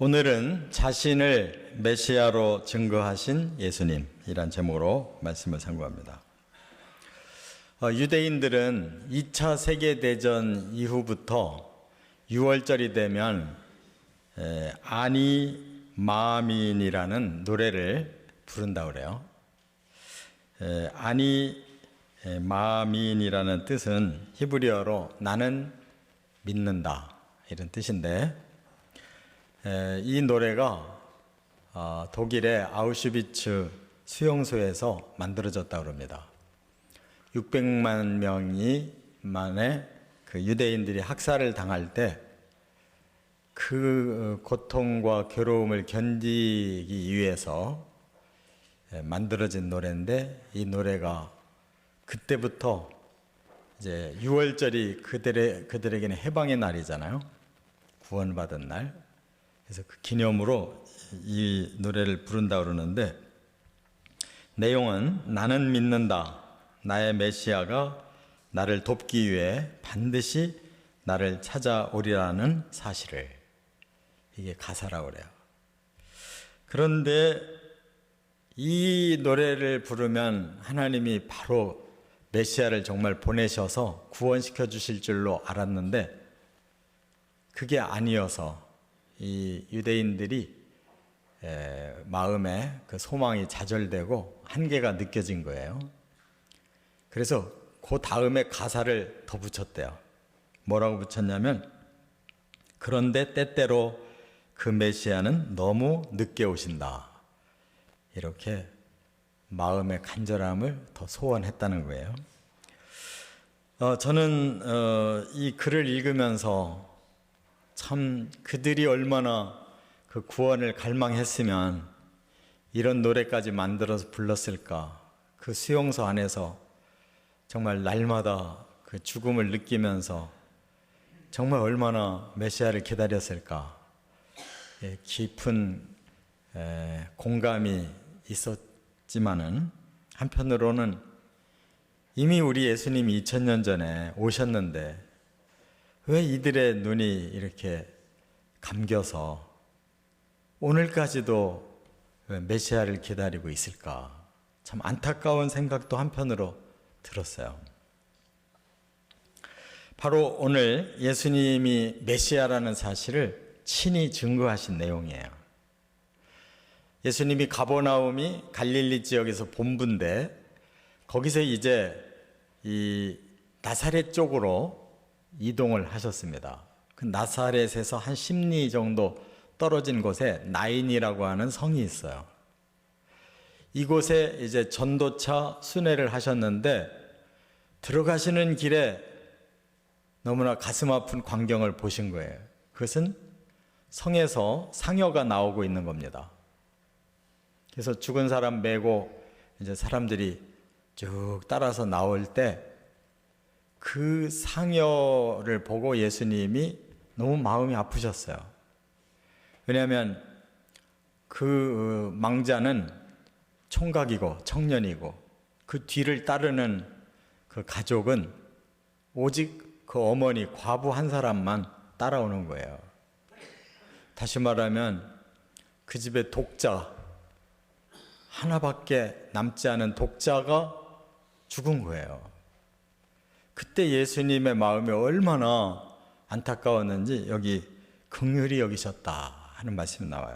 오늘은 자신을 메시아로 증거하신 예수님이란 제목으로 말씀을 상고합니다. 유대인들은 2차 세계대전 이후부터 6월절이 되면 아니 마민이라는 노래를 부른다고 그래요. 아니 마민이라는 뜻은 히브리어로 나는 믿는다 이런 뜻인데, 이 노래가 독일의 아우슈비츠 수용소에서 만들어졌다고 합니다. 600만 명이 만에 그 유대인들이 학살을 당할 때 그 고통과 괴로움을 견디기 위해서 만들어진 노래인데, 이 노래가 그때부터 이제 6월절이 그들에게는 해방의 날이잖아요. 구원받은 날. 그래서 그 기념으로 이 노래를 부른다 그러는데, 내용은 나는 믿는다. 나의 메시아가 나를 돕기 위해 반드시 나를 찾아오리라는 사실을. 이게 가사라고 그래요. 그런데 이 노래를 부르면 하나님이 바로 메시아를 정말 보내셔서 구원시켜 주실 줄로 알았는데, 그게 아니어서 이 유대인들이 마음에 그 소망이 좌절되고 한계가 느껴진 거예요. 그래서 그 다음에 가사를 더 붙였대요. 뭐라고 붙였냐면, 그런데 때때로 그 메시아는 너무 늦게 오신다. 이렇게 마음의 간절함을 더 소원했다는 거예요. 저는 이 글을 읽으면서 참 그들이 얼마나 그 구원을 갈망했으면 이런 노래까지 만들어서 불렀을까. 그 수용소 안에서 정말 날마다 그 죽음을 느끼면서 정말 얼마나 메시아를 기다렸을까. 깊은 공감이 있었지만은, 한편으로는 이미 우리 예수님이 2000년 전에 오셨는데 왜 이들의 눈이 이렇게 감겨서 오늘까지도 메시아를 기다리고 있을까. 참 안타까운 생각도 한편으로 들었어요. 바로 오늘 예수님이 메시아라는 사실을 친히 증거하신 내용이에요. 예수님이 가버나움이 갈릴리 지역에서 본부인데, 거기서 이제 이 나사렛 쪽으로 이동을 하셨습니다. 그 나사렛에서 한 10리 정도 떨어진 곳에 나인이라고 하는 성이 있어요. 이곳에 이제 전도차 순회를 하셨는데, 들어가시는 길에 너무나 가슴 아픈 광경을 보신 거예요. 그것은 성에서 상여가 나오고 있는 겁니다. 그래서 죽은 사람 메고 이제 사람들이 쭉 따라서 나올 때 그 상여를 보고 예수님이 너무 마음이 아프셨어요. 왜냐하면 그 망자는 총각이고 청년이고, 그 뒤를 따르는 그 가족은 오직 그 어머니 과부 한 사람만 따라오는 거예요. 다시 말하면 그 집에 독자 하나밖에 남지 않은 독자가 죽은 거예요. 그때 예수님의 마음이 얼마나 안타까웠는지 여기 긍휼히 여기셨다 하는 말씀이 나와요.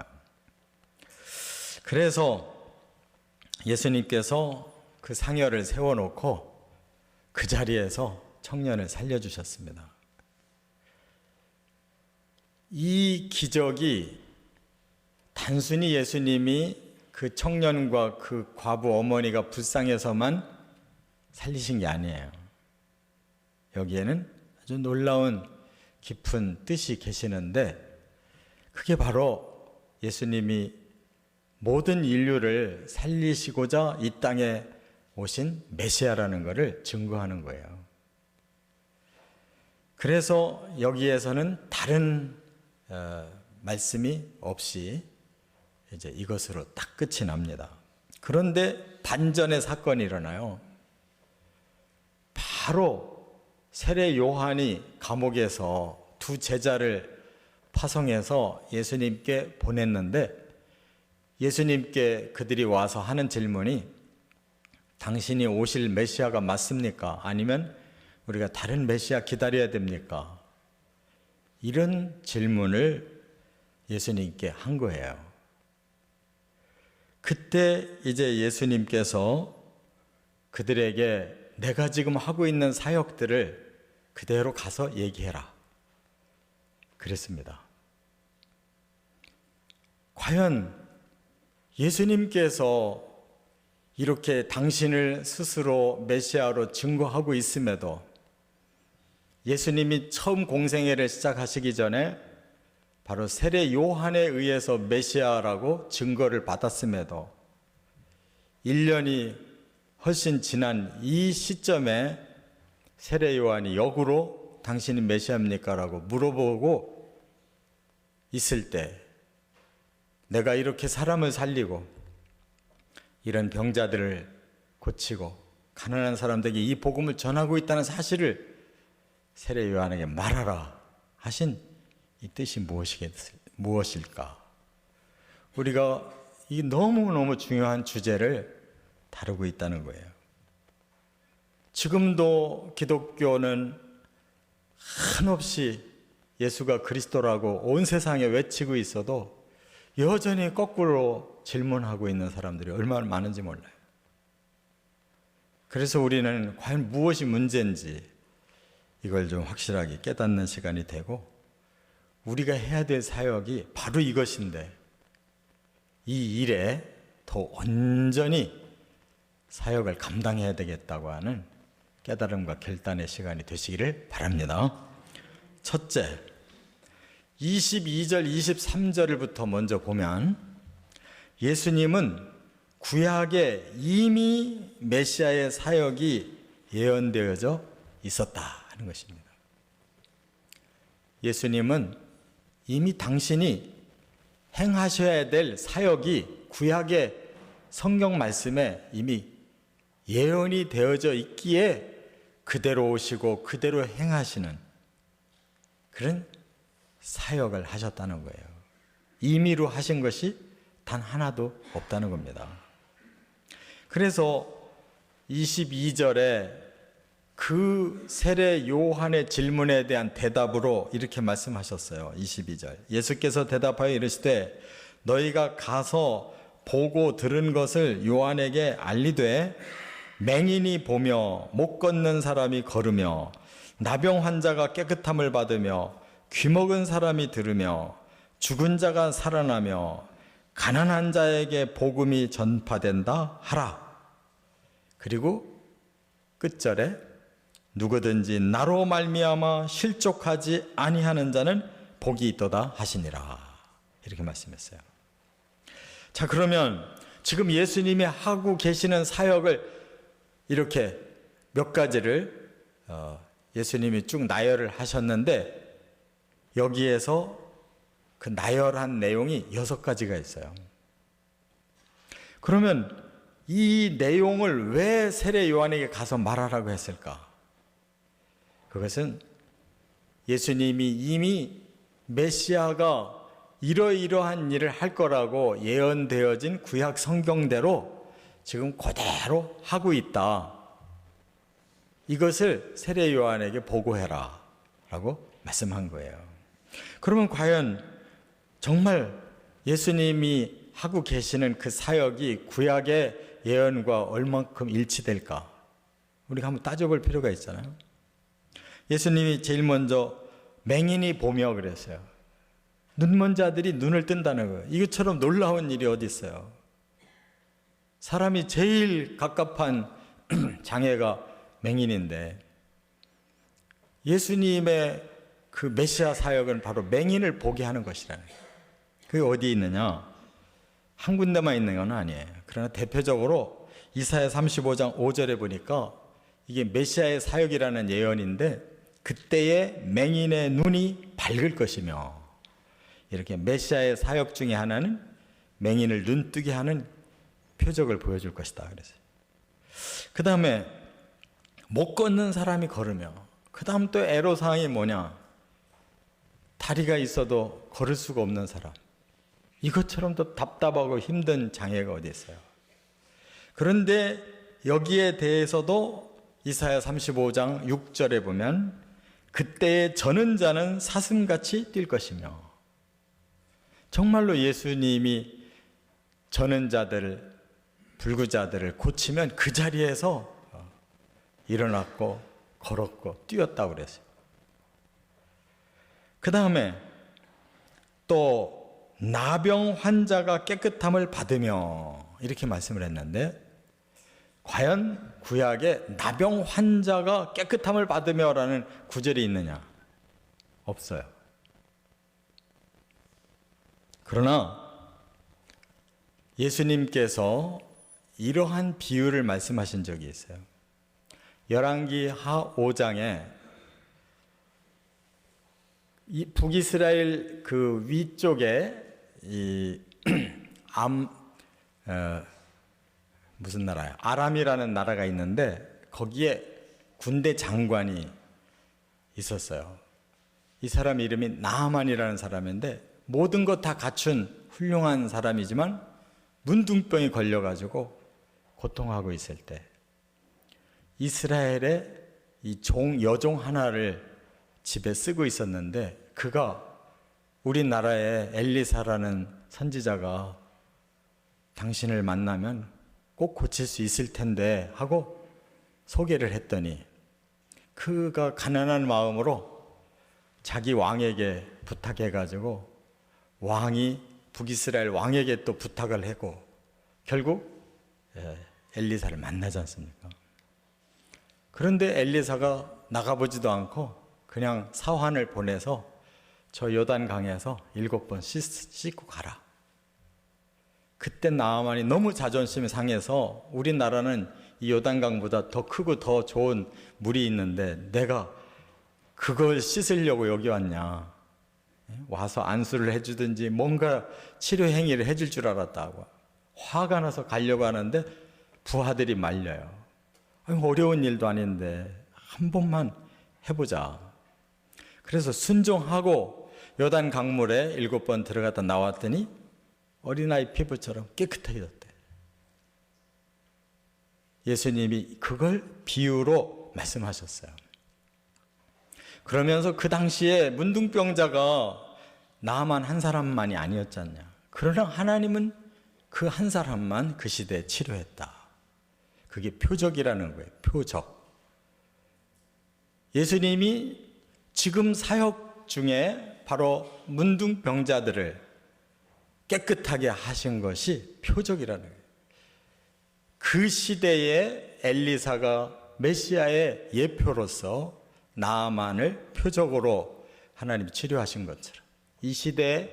그래서 예수님께서 그 상여를 세워놓고 그 자리에서 청년을 살려주셨습니다. 이 기적이 단순히 예수님이 그 청년과 그 과부 어머니가 불쌍해서만 살리신 게 아니에요. 여기에는 아주 놀라운 깊은 뜻이 계시는데, 그게 바로 예수님이 모든 인류를 살리시고자 이 땅에 오신 메시아라는 것을 증거하는 거예요. 그래서 여기에서는 다른 말씀이 없이 이제 이것으로 딱 끝이 납니다. 그런데 반전의 사건이 일어나요. 바로 세례 요한이 감옥에서 두 제자를 파송해서 예수님께 보냈는데 예수님께 그들이 와서 하는 질문이 당신이 오실 메시아가 맞습니까? 아니면 우리가 다른 메시아 기다려야 됩니까? 이런 질문을 예수님께 한 거예요. 그때 이제 예수님께서 그들에게 내가 지금 하고 있는 사역들을 그대로 가서 얘기해라 그랬습니다. 과연 예수님께서 이렇게 당신을 스스로 메시아로 증거하고 있음에도 예수님이 처음 공생애를 시작하시기 전에 바로 세례 요한에 의해서 메시아라고 증거를 받았음에도 1년이 훨씬 지난 이 시점에 세례 요한이 역으로 당신이 메시아입니까? 라고 물어보고 있을 때 내가 이렇게 사람을 살리고 이런 병자들을 고치고 가난한 사람들에게 이 복음을 전하고 있다는 사실을 세례 요한에게 말하라 하신 이 뜻이 무엇일까? 우리가 이 너무너무 중요한 주제를 다루고 있다는 거예요. 지금도 기독교는 한없이 예수가 그리스도라고 온 세상에 외치고 있어도 여전히 거꾸로 질문하고 있는 사람들이 얼마나 많은지 몰라요. 그래서 우리는 과연 무엇이 문제인지 이걸 좀 확실하게 깨닫는 시간이 되고 우리가 해야 될 사역이 바로 이것인데 이 일에 더 온전히 사역을 감당해야 되겠다고 하는 깨달음과 결단의 시간이 되시기를 바랍니다. 첫째, 22절, 23절부터 먼저 보면 예수님은 구약에 이미 메시아의 사역이 예언되어져 있었다 하는 것입니다. 예수님은 이미 당신이 행하셔야 될 사역이 구약의 성경 말씀에 이미 예언이 되어져 있기에 그대로 오시고 그대로 행하시는 그런 사역을 하셨다는 거예요. 임의로 하신 것이 단 하나도 없다는 겁니다. 그래서 22절에 그 세례 요한의 질문에 대한 대답으로 이렇게 말씀하셨어요. 22절 예수께서 대답하여 이르시되 너희가 가서 보고 들은 것을 요한에게 알리되 맹인이 보며 못 걷는 사람이 걸으며 나병 환자가 깨끗함을 받으며 귀먹은 사람이 들으며 죽은 자가 살아나며 가난한 자에게 복음이 전파된다 하라. 그리고 끝절에 누구든지 나로 말미암아 실족하지 아니하는 자는 복이 있도다 하시니라. 이렇게 말씀했어요. 자, 그러면 지금 예수님이 하고 계시는 사역을 이렇게 몇 가지를 예수님이 쭉 나열을 하셨는데 여기에서 그 나열한 내용이 6가지가 있어요. 그러면 이 내용을 왜 세례 요한에게 가서 말하라고 했을까? 그것은 예수님이 이미 메시아가 이러이러한 일을 할 거라고 예언되어진 구약 성경대로 지금 그대로 하고 있다. 이것을 세례 요한에게 보고해라 라고 말씀한 거예요. 그러면 과연 정말 예수님이 하고 계시는 그 사역이 구약의 예언과 얼만큼 일치될까? 우리가 한번 따져볼 필요가 있잖아요. 예수님이 제일 먼저 맹인이 보며 그랬어요. 눈먼 자들이 눈을 뜬다는 거예요. 이것처럼 놀라운 일이 어디 있어요? 사람이 제일 갑갑한 장애가 맹인인데 예수님의 그 메시아 사역은 바로 맹인을 보게 하는 것이라는 거예요. 그게 어디 있느냐? 한 군데만 있는 건 아니에요. 그러나 대표적으로 이사야 35장 5절에 보니까 이게 메시아의 사역이라는 예언인데 그때의 맹인의 눈이 밝을 것이며 이렇게 메시아의 사역 중에 하나는 맹인을 눈뜨게 하는 표적을 보여줄 것이다 그랬어요. 그 다음에 못 걷는 사람이 걸으며 그 다음 또 애로사항이 뭐냐? 다리가 있어도 걸을 수가 없는 사람, 이것처럼 또 답답하고 힘든 장애가 어디 있어요. 그런데 여기에 대해서도 이사야 35장 6절에 보면 그때의 저는 자는 사슴같이 뛸 것이며, 정말로 예수님이 저는 자들, 불구자들을 고치면 그 자리에서 일어났고 걸었고 뛰었다고 그랬어요. 그 다음에 또 나병 환자가 깨끗함을 받으며 이렇게 말씀을 했는데, 과연 구약에 나병 환자가 깨끗함을 받으며라는 구절이 있느냐? 없어요. 그러나 예수님께서 이러한 비유를 말씀하신 적이 있어요. 열왕기 하 5장에 이 북이스라엘 그 위쪽에 이 무슨 나라야? 아람이라는 나라가 있는데 거기에 군대 장관이 있었어요. 이 사람 이름이 나아만이라는 사람인데 모든 것 다 갖춘 훌륭한 사람이지만 문둥병이 걸려가지고 고통하고 있을 때 이스라엘의 이 여종 하나를 집에 쓰고 있었는데, 그가 우리나라의 엘리사라는 선지자가 당신을 만나면 꼭 고칠 수 있을 텐데 하고 소개를 했더니, 그가 가난한 마음으로 자기 왕에게 부탁해가지고 왕이 북이스라엘 왕에게 또 부탁을 하고 결국 엘리사를 만나지 않습니까? 그런데 엘리사가 나가보지도 않고 그냥 사환을 보내서 저 요단강에서 7번 씻고 가라. 그때 나아만이 너무 자존심이 상해서, 우리나라는 이 요단강보다 더 크고 더 좋은 물이 있는데 내가 그걸 씻으려고 여기 왔냐, 와서 안수를 해주든지 뭔가 치료 행위를 해줄 줄 알았다고 화가 나서 가려고 하는데 부하들이 말려요. 어려운 일도 아닌데 한 번만 해보자. 그래서 순종하고 요단 강물에 7번 들어갔다 나왔더니 어린아이 피부처럼 깨끗하게 됐대. 예수님이 그걸 비유로 말씀하셨어요. 그러면서 그 당시에 문둥병자가 나만 한 사람만이 아니었잖냐. 그러나 하나님은 그 한 사람만 그 시대에 치료했다. 그게 표적이라는 거예요. 표적. 예수님이 지금 사역 중에 바로 문둥병자들을 깨끗하게 하신 것이 표적이라는 거예요. 그 시대에 엘리사가 메시아의 예표로서 나아만을 표적으로 하나님이 치료하신 것처럼 이 시대에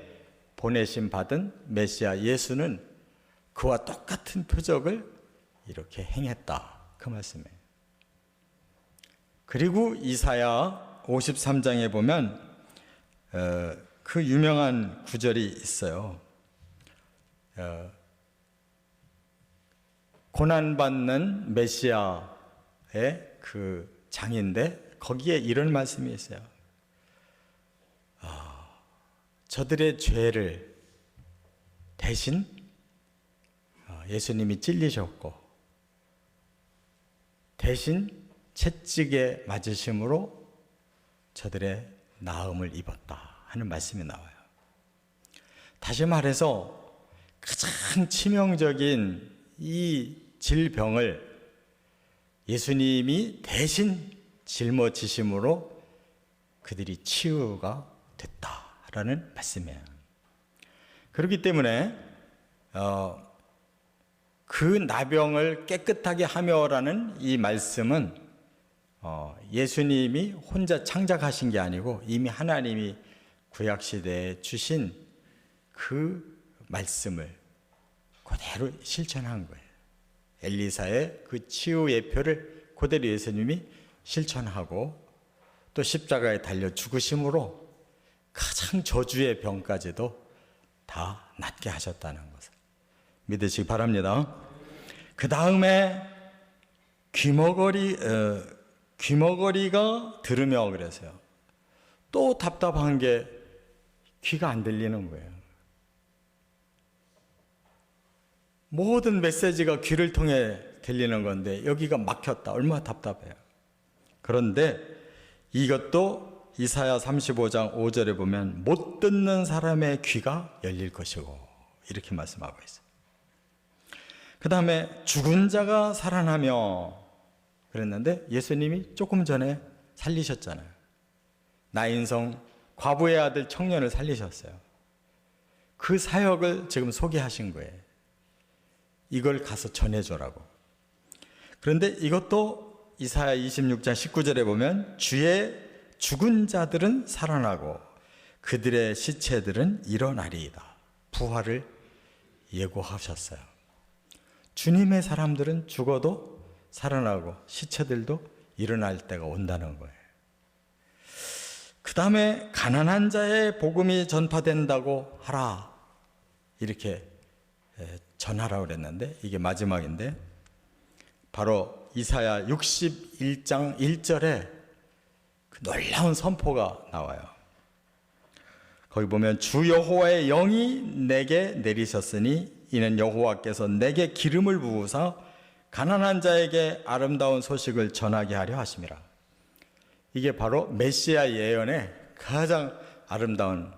보내심 받은 메시아 예수는 그와 똑같은 표적을 이렇게 행했다. 그 말씀이에요. 그리고 이사야 53장에 보면 그 유명한 구절이 있어요. 고난받는 메시아의 그 장인데 거기에 이런 말씀이 있어요. 저들의 죄를 대신 예수님이 찔리셨고 대신 채찍에 맞으심으로 저들의 나음을 입었다 하는 말씀이 나와요. 다시 말해서 가장 치명적인 이 질병을 예수님이 대신 짊어지심으로 그들이 치유가 됐다라는 말씀이에요. 그렇기 때문에 그 나병을 깨끗하게 하며라는 이 말씀은 예수님이 혼자 창작하신 게 아니고 이미 하나님이 구약시대에 주신 그 말씀을 그대로 실천한 거예요. 엘리사의 그 치유 예표를 그대로 예수님이 실천하고 또 십자가에 달려 죽으심으로 가장 저주의 병까지도 다 낫게 하셨다는 것을 믿으시기 바랍니다. 그 다음에 귀머거리가 들으며 그래서요. 또 답답한 게 귀가 안 들리는 거예요. 모든 메시지가 귀를 통해 들리는 건데 여기가 막혔다. 얼마나 답답해요. 그런데 이것도 이사야 35장 5절에 보면 못 듣는 사람의 귀가 열릴 것이고 이렇게 말씀하고 있어요. 그 다음에 죽은 자가 살아나며 그랬는데 예수님이 조금 전에 살리셨잖아요. 나인성 과부의 아들 청년을 살리셨어요. 그 사역을 지금 소개하신 거예요. 이걸 가서 전해줘라고. 그런데 이것도 이사야 26장 19절에 보면 주의 죽은 자들은 살아나고 그들의 시체들은 일어나리이다. 부활을 예고하셨어요. 주님의 사람들은 죽어도 살아나고 시체들도 일어날 때가 온다는 거예요. 그 다음에 가난한 자의 복음이 전파된다고 하라. 이렇게 전하라고 그랬는데 이게 마지막인데 바로 이사야 61장 1절에 그 놀라운 선포가 나와요. 거기 보면 주 여호와의 영이 내게 내리셨으니 이는 여호와께서 내게 기름을 부으사 가난한 자에게 아름다운 소식을 전하게 하려 하심이라. 이게 바로 메시아 예언의 가장 아름다운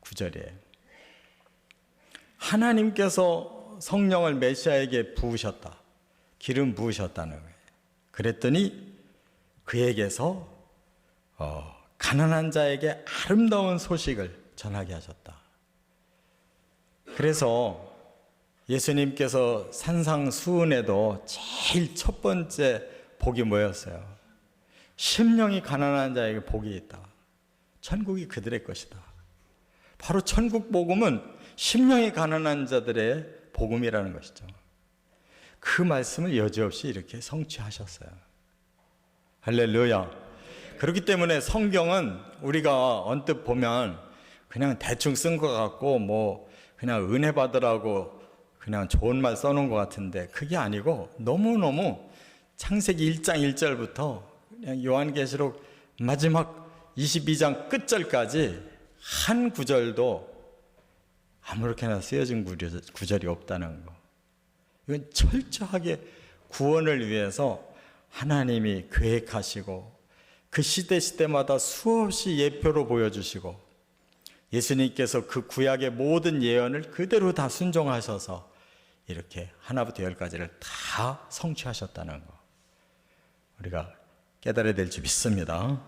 구절이에요. 하나님께서 성령을 메시아에게 부으셨다. 기름 부으셨다는 거예요. 그랬더니 그에게서 가난한 자에게 아름다운 소식을 전하게 하셨다. 그래서 예수님께서 산상수훈에도 제일 첫 번째 복이 뭐였어요? 심령이 가난한 자에게 복이 있다. 천국이 그들의 것이다. 바로 천국 복음은 심령이 가난한 자들의 복음이라는 것이죠. 그 말씀을 여지없이 이렇게 성취하셨어요. 할렐루야. 그렇기 때문에 성경은 우리가 언뜻 보면 그냥 대충 쓴 것 같고 뭐 그냥 은혜 받으라고 그냥 좋은 말 써놓은 것 같은데 그게 아니고 너무너무 창세기 1장 1절부터 그냥 요한계시록 마지막 22장 끝절까지 한 구절도 아무렇게나 쓰여진 구절이 없다는 거. 이건 철저하게 구원을 위해서 하나님이 계획하시고 그 시대마다 수없이 예표로 보여주시고 예수님께서 그 구약의 모든 예언을 그대로 다 순종하셔서 이렇게 하나부터 열까지를 다 성취하셨다는 거 우리가 깨달아야 될 줄 믿습니다.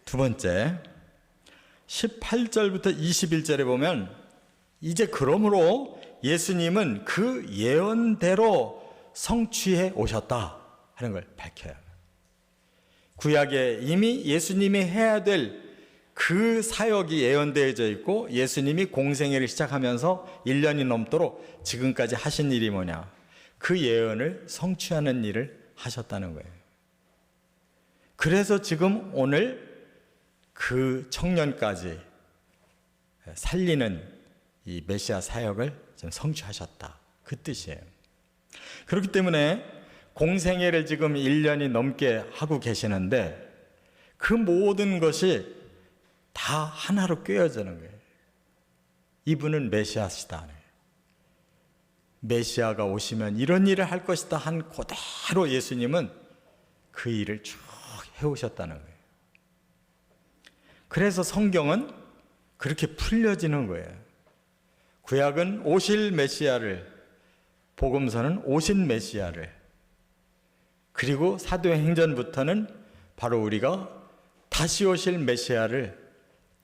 두 번째 18절부터 21절에 보면 이제 그러므로 예수님은 그 예언대로 성취해 오셨다 하는 걸 밝혀요. 구약에 이미 예수님이 해야 될 그 사역이 예언되어져 있고 예수님이 공생애를 시작하면서 1년이 넘도록 지금까지 하신 일이 뭐냐? 그 예언을 성취하는 일을 하셨다는 거예요. 그래서 지금 오늘 그 청년까지 살리는 이 메시아 사역을 지금 성취하셨다. 그 뜻이에요. 그렇기 때문에 공생애를 지금 1년이 넘게 하고 계시는데 그 모든 것이 다 하나로 꿰어지는 거예요. 이분은 메시아시다. 메시아가 오시면 이런 일을 할 것이다 한 그대로 예수님은 그 일을 쭉 해오셨다는 거예요. 그래서 성경은 그렇게 풀려지는 거예요. 구약은 오실 메시아를, 복음서는 오신 메시아를, 그리고 사도행전부터는 바로 우리가 다시 오실 메시아를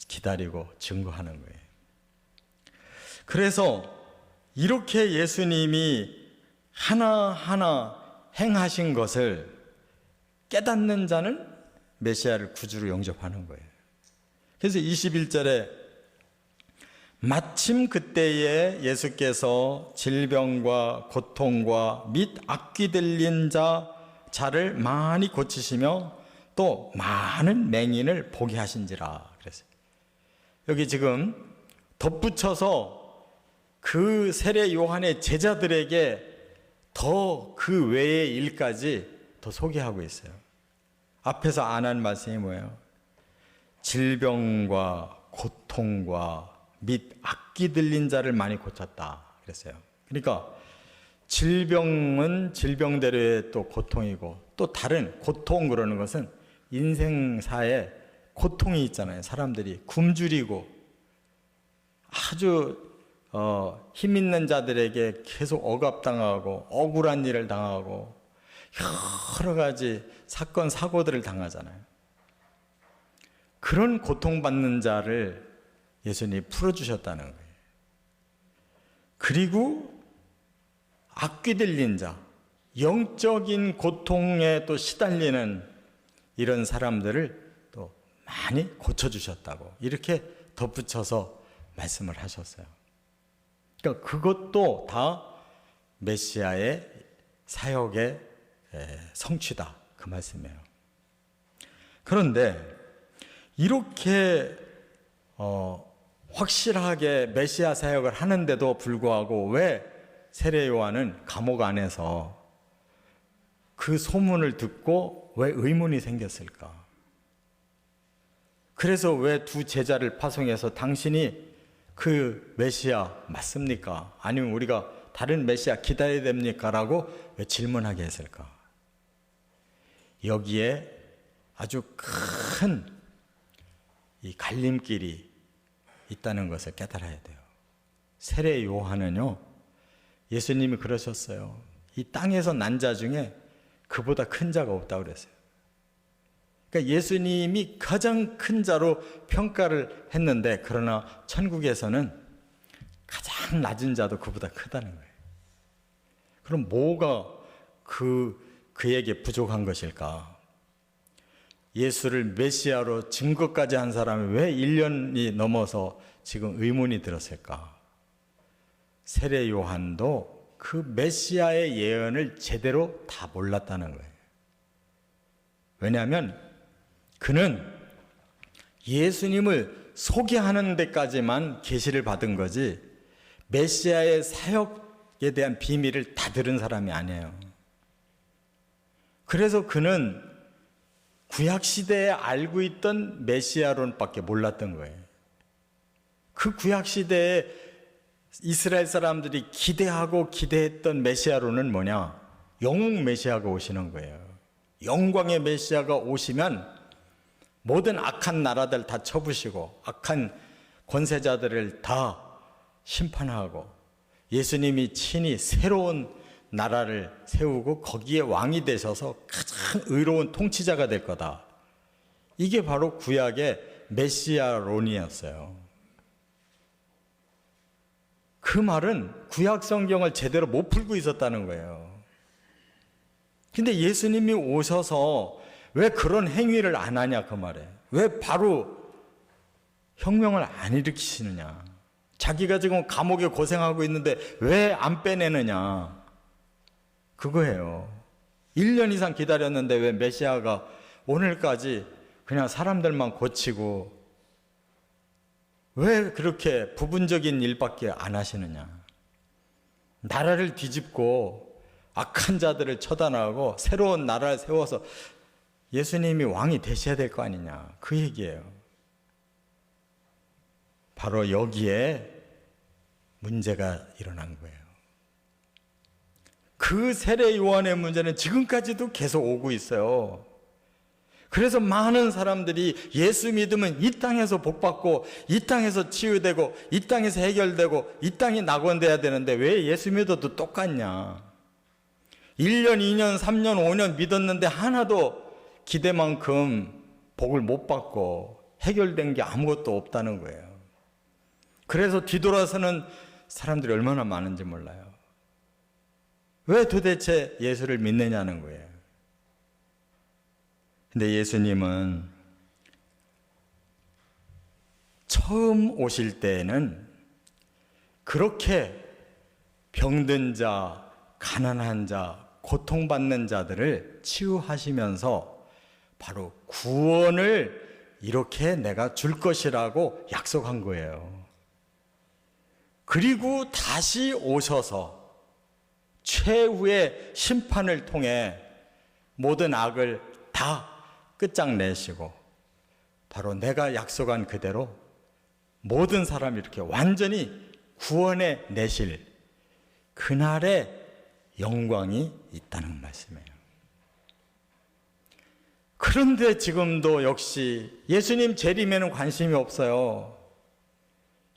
기다리고 증거하는 거예요. 그래서 이렇게 예수님이 하나하나 행하신 것을 깨닫는 자는 메시아를 구주로 영접하는 거예요. 그래서 21절에 마침 그때에 예수께서 질병과 고통과 및 악귀 들린 자를 많이 고치시며 또 많은 맹인을 보게 하신지라 그랬어요. 여기 지금 덧붙여서 그 세례 요한의 제자들에게 더 그 외의 일까지 더 소개하고 있어요. 앞에서 안 한 말씀이 뭐예요? 질병과 고통과 및 악기 들린 자를 많이 고쳤다 그랬어요. 그러니까 질병은 질병대로의 또 고통이고, 또 다른 고통, 그러는 것은 인생사에 고통이 있잖아요. 사람들이 굶주리고 아주 힘 있는 자들에게 계속 억압당하고 억울한 일을 당하고 여러 가지 사건 사고들을 당하잖아요. 그런 고통받는 자를 예수님이 풀어주셨다는 거예요. 그리고 악귀 들린 자, 영적인 고통에 또 시달리는 이런 사람들을 또 많이 고쳐주셨다고 이렇게 덧붙여서 말씀을 하셨어요. 그러니까 그것도 다 메시아의 사역의 성취다, 그 말씀이에요. 그런데 이렇게 확실하게 메시아 사역을 하는데도 불구하고 왜 세례 요한은 감옥 안에서 그 소문을 듣고 왜 의문이 생겼을까? 그래서 왜 두 제자를 파송해서 당신이 그 메시아 맞습니까? 아니면 우리가 다른 메시아 기다려야 됩니까? 라고 왜 질문하게 했을까? 여기에 아주 큰 이 갈림길이 있다는 것을 깨달아야 돼요. 세례 요한은요, 예수님이 그러셨어요. 이 땅에서 난 자 중에 그보다 큰 자가 없다고 그랬어요. 그러니까 예수님이 가장 큰 자로 평가를 했는데, 그러나 천국에서는 가장 낮은 자도 그보다 크다는 거예요. 그럼 뭐가 그에게 부족한 것일까? 예수를 메시아로 증거까지 한 사람이 왜 1년이 넘어서 지금 의문이 들었을까? 세례 요한도 그 메시아의 예언을 제대로 다 몰랐다는 거예요. 왜냐하면 그는 예수님을 소개하는 데까지만 계시를 받은 거지 메시아의 사역에 대한 비밀을 다 들은 사람이 아니에요. 그래서 그는 구약시대에 알고 있던 메시아론밖에 몰랐던 거예요. 그 구약시대에 이스라엘 사람들이 기대하고 기대했던 메시아론은 뭐냐? 영웅 메시아가 오시는 거예요. 영광의 메시아가 오시면 모든 악한 나라들 다 쳐부시고 악한 권세자들을 다 심판하고 예수님이 친히 새로운 나라를 세우고 거기에 왕이 되셔서 가장 의로운 통치자가 될 거다. 이게 바로 구약의 메시아론이었어요. 그 말은 구약 성경을 제대로 못 풀고 있었다는 거예요. 근데 예수님이 오셔서 왜 그런 행위를 안 하냐 그 말에. 왜 바로 혁명을 안 일으키시느냐. 자기가 지금 감옥에 고생하고 있는데 왜 안 빼내느냐. 그거예요. 1년 이상 기다렸는데 왜 메시아가 오늘까지 그냥 사람들만 고치고 왜 그렇게 부분적인 일밖에 안 하시느냐. 나라를 뒤집고 악한 자들을 처단하고 새로운 나라를 세워서 예수님이 왕이 되셔야 될 거 아니냐. 그 얘기예요. 바로 여기에 문제가 일어난 거예요. 그 세례 요한의 문제는 지금까지도 계속 오고 있어요. 그래서 많은 사람들이 예수 믿으면 이 땅에서 복받고 이 땅에서 치유되고 이 땅에서 해결되고 이 땅이 낙원돼야 되는데 왜 예수 믿어도 똑같냐. 1년, 2년, 3년, 5년 믿었는데 하나도 기대만큼 복을 못 받고 해결된 게 아무것도 없다는 거예요. 그래서 뒤돌아서는 사람들이 얼마나 많은지 몰라요. 왜 도대체 예수를 믿느냐는 거예요. 근데 예수님은 처음 오실 때에는 그렇게 병든 자, 가난한 자, 고통받는 자들을 치유하시면서 바로 구원을 이렇게 내가 줄 것이라고 약속한 거예요. 그리고 다시 오셔서 최후의 심판을 통해 모든 악을 다 끝장내시고 바로 내가 약속한 그대로 모든 사람이 이렇게 완전히 구원해 내실 그날의 영광이 있다는 말씀이에요. 그런데 지금도 역시 예수님 재림에는 관심이 없어요.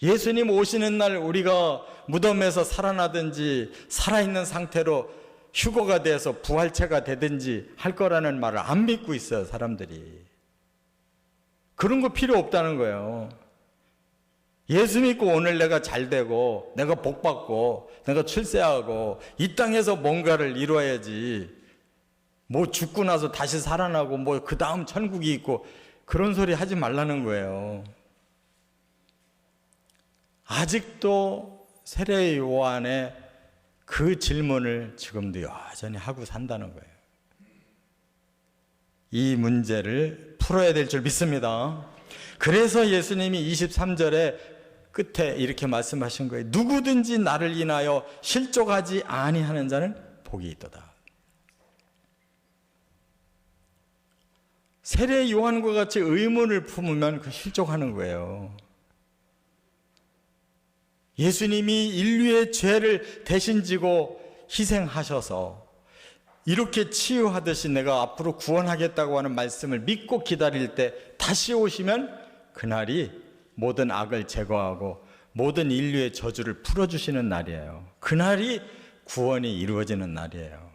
예수님 오시는 날 우리가 무덤에서 살아나든지 살아있는 상태로 휴거가 돼서 부활체가 되든지 할 거라는 말을 안 믿고 있어요, 사람들이. 그런 거 필요 없다는 거예요. 예수 믿고 오늘 내가 잘 되고 내가 복 받고 내가 출세하고 이 땅에서 뭔가를 이루어야지, 뭐 죽고 나서 다시 살아나고 뭐 그 다음 천국이 있고 그런 소리 하지 말라는 거예요. 아직도 세례 요한의 그 질문을 지금도 여전히 하고 산다는 거예요. 이 문제를 풀어야 될 줄 믿습니다. 그래서 예수님이 23절에 끝에 이렇게 말씀하신 거예요. 누구든지 나를 인하여 실족하지 아니하는 자는 복이 있도다. 세례 요한과 같이 의문을 품으면 그 실족하는 거예요. 예수님이 인류의 죄를 대신 지고 희생하셔서 이렇게 치유하듯이 내가 앞으로 구원하겠다고 하는 말씀을 믿고 기다릴 때 다시 오시면 그날이 모든 악을 제거하고 모든 인류의 저주를 풀어주시는 날이에요. 그날이 구원이 이루어지는 날이에요.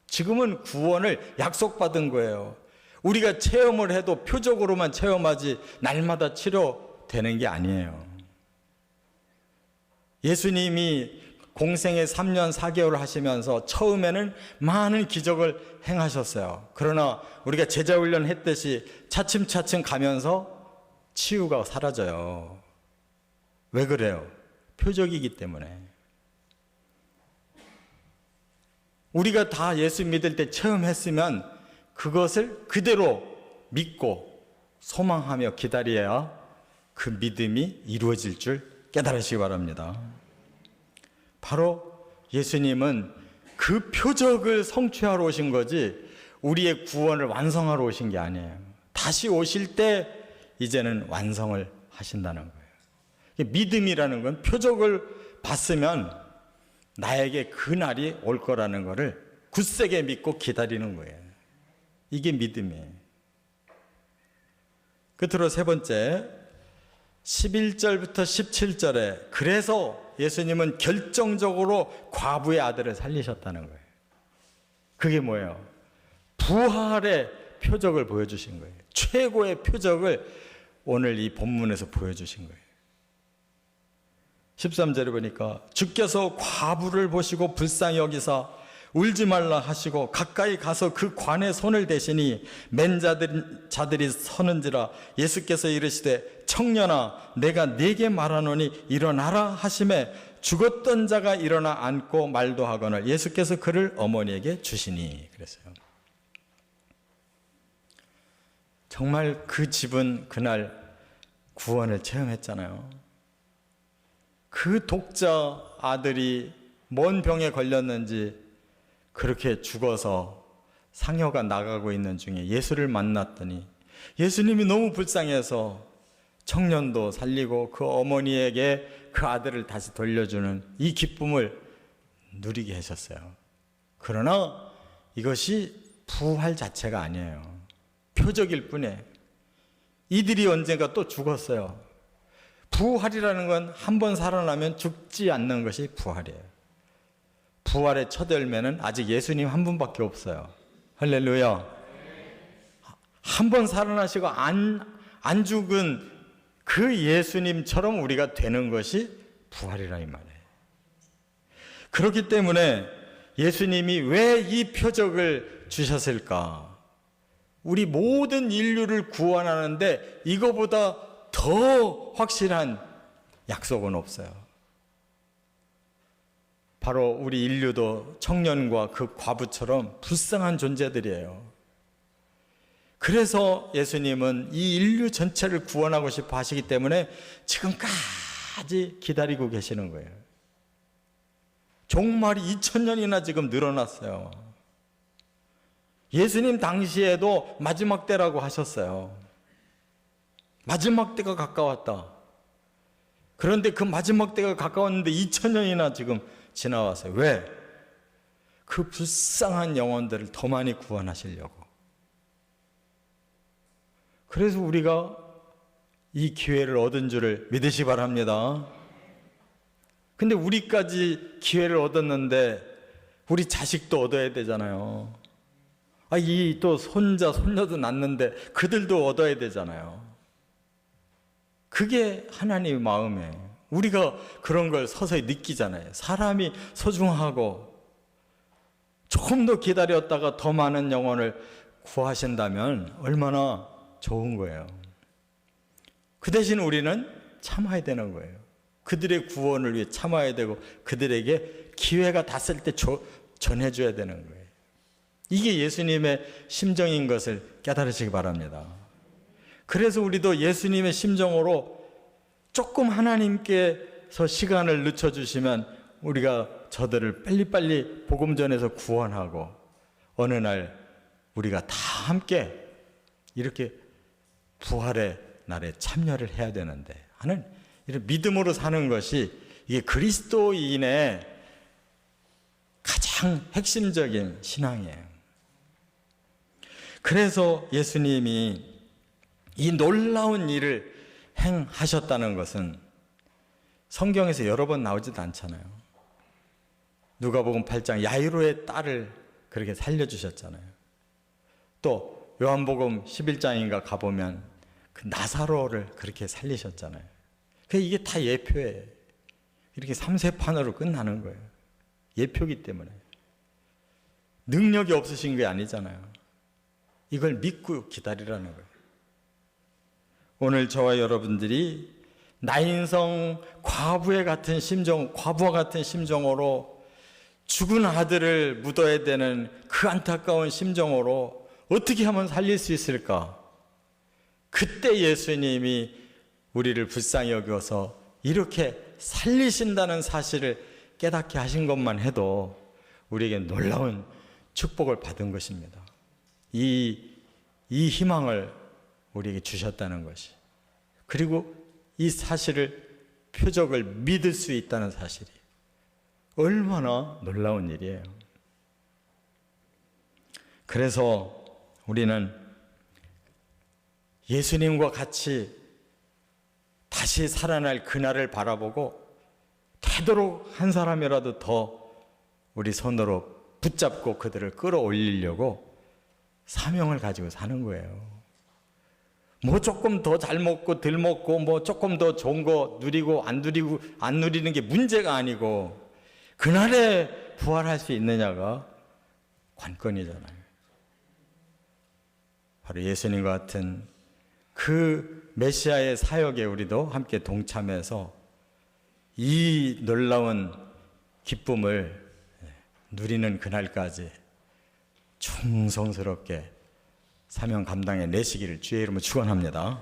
지금은 구원을 약속받은 거예요. 우리가 체험을 해도 표적으로만 체험하지 날마다 치료되는 게 아니에요. 예수님이 공생애 3년 4개월 하시면서 처음에는 많은 기적을 행하셨어요. 그러나 우리가 제자훈련 했듯이 차츰차츰 가면서 치유가 사라져요. 왜 그래요? 표적이기 때문에. 우리가 다 예수 믿을 때 체험했으면 그것을 그대로 믿고 소망하며 기다려야 그 믿음이 이루어질 줄 깨달으시기 바랍니다. 바로 예수님은 그 표적을 성취하러 오신 거지 우리의 구원을 완성하러 오신 게 아니에요. 다시 오실 때 이제는 완성을 하신다는 거예요. 믿음이라는 건 표적을 봤으면 나에게 그 날이 올 거라는 것을 굳세게 믿고 기다리는 거예요. 이게 믿음이에요. 끝으로 세 번째, 11절부터 17절에 그래서 예수님은 결정적으로 과부의 아들을 살리셨다는 거예요. 그게 뭐예요? 부활의 표적을 보여주신 거예요. 최고의 표적을 오늘 이 본문에서 보여주신 거예요. 13절에 보니까 주께서 과부를 보시고 불쌍히 여기사 울지 말라 하시고 가까이 가서 그 관에 손을 대시니 맨 자들이 서는지라 예수께서 이르시되 청년아 내가 네게 말하노니 일어나라 하시매 죽었던 자가 일어나 앉고 말도 하거늘 예수께서 그를 어머니에게 주시니 그랬어요. 정말 그 집은 그날 구원을 체험했잖아요. 그 독자 아들이 뭔 병에 걸렸는지 그렇게 죽어서 상여가 나가고 있는 중에 예수를 만났더니 예수님이 너무 불쌍해서 청년도 살리고 그 어머니에게 그 아들을 다시 돌려주는 이 기쁨을 누리게 하셨어요. 그러나 이것이 부활 자체가 아니에요. 표적일 뿐이에요. 이들이 언젠가 또 죽었어요. 부활이라는 건 한 번 살아나면 죽지 않는 것이 부활이에요. 부활의 첫 열매는 아직 예수님 한 분밖에 없어요. 할렐루야. 한 번 살아나시고 안 죽은 그 예수님처럼 우리가 되는 것이 부활이라 이 말이에요. 그렇기 때문에 예수님이 왜 이 표적을 주셨을까? 우리 모든 인류를 구원하는데 이거보다 더 확실한 약속은 없어요. 바로 우리 인류도 청년과 그 과부처럼 불쌍한 존재들이에요. 그래서 예수님은 이 인류 전체를 구원하고 싶어 하시기 때문에 지금까지 기다리고 계시는 거예요. 종말이 2000년이나 지금 늘어났어요. 예수님 당시에도 마지막 때라고 하셨어요. 마지막 때가 가까웠다. 그런데 그 마지막 때가 가까웠는데 2000년이나 지금 지나왔어요. 왜? 그 불쌍한 영혼들을 더 많이 구원하시려고. 그래서 우리가 이 기회를 얻은 줄을 믿으시 바랍니다. 근데 우리까지 기회를 얻었는데 우리 자식도 얻어야 되잖아요. 이 또 손자, 손녀도 낳는데 그들도 얻어야 되잖아요. 그게 하나님의 마음이에요. 우리가 그런 걸 서서히 느끼잖아요. 사람이 소중하고 조금 더 기다렸다가 더 많은 영혼을 구하신다면 얼마나 좋은 거예요. 그 대신 우리는 참아야 되는 거예요. 그들의 구원을 위해 참아야 되고 그들에게 기회가 닿았을 때 전해줘야 되는 거예요. 이게 예수님의 심정인 것을 깨달으시기 바랍니다. 그래서 우리도 예수님의 심정으로 조금 하나님께서 시간을 늦춰주시면 우리가 저들을 빨리빨리 복음 전해서 구원하고 어느 날 우리가 다 함께 이렇게 부활의 날에 참여를 해야 되는데 하는 이런 믿음으로 사는 것이 이게 그리스도인의 가장 핵심적인 신앙이에요. 그래서 예수님이 이 놀라운 일을 행하셨다는 것은 성경에서 여러 번 나오지도 않잖아요. 누가복음 8장 야이로의 딸을 그렇게 살려주셨잖아요. 또 요한복음 11장인가 가보면 그 나사로를 그렇게 살리셨잖아요. 이게 다 예표예요. 이렇게 3세판으로 끝나는 거예요. 예표기 때문에. 능력이 없으신 게 아니잖아요. 이걸 믿고 기다리라는 거예요. 오늘 저와 여러분들이 나인성 과부와 같은 심정으로 죽은 아들을 묻어야 되는 그 안타까운 심정으로 어떻게 하면 살릴 수 있을까? 그때 예수님이 우리를 불쌍히 여겨서 이렇게 살리신다는 사실을 깨닫게 하신 것만 해도 우리에게 놀라운 축복을 받은 것입니다. 이 희망을 우리에게 주셨다는 것이, 그리고 이 사실을 표적을 믿을 수 있다는 사실이 얼마나 놀라운 일이에요. 그래서 우리는 예수님과 같이 다시 살아날 그날을 바라보고 되도록 한 사람이라도 더 우리 손으로 붙잡고 그들을 끌어올리려고 사명을 가지고 사는 거예요. 뭐 조금 더 잘 먹고 덜 먹고 뭐 조금 더 좋은 거 누리고 안 누리는 게 문제가 아니고 그날에 부활할 수 있느냐가 관건이잖아요. 바로 예수님과 같은 그 메시아의 사역에 우리도 함께 동참해서 이 놀라운 기쁨을 누리는 그날까지 충성스럽게 사명 감당해 내시기를 주의 이름으로 축원합니다.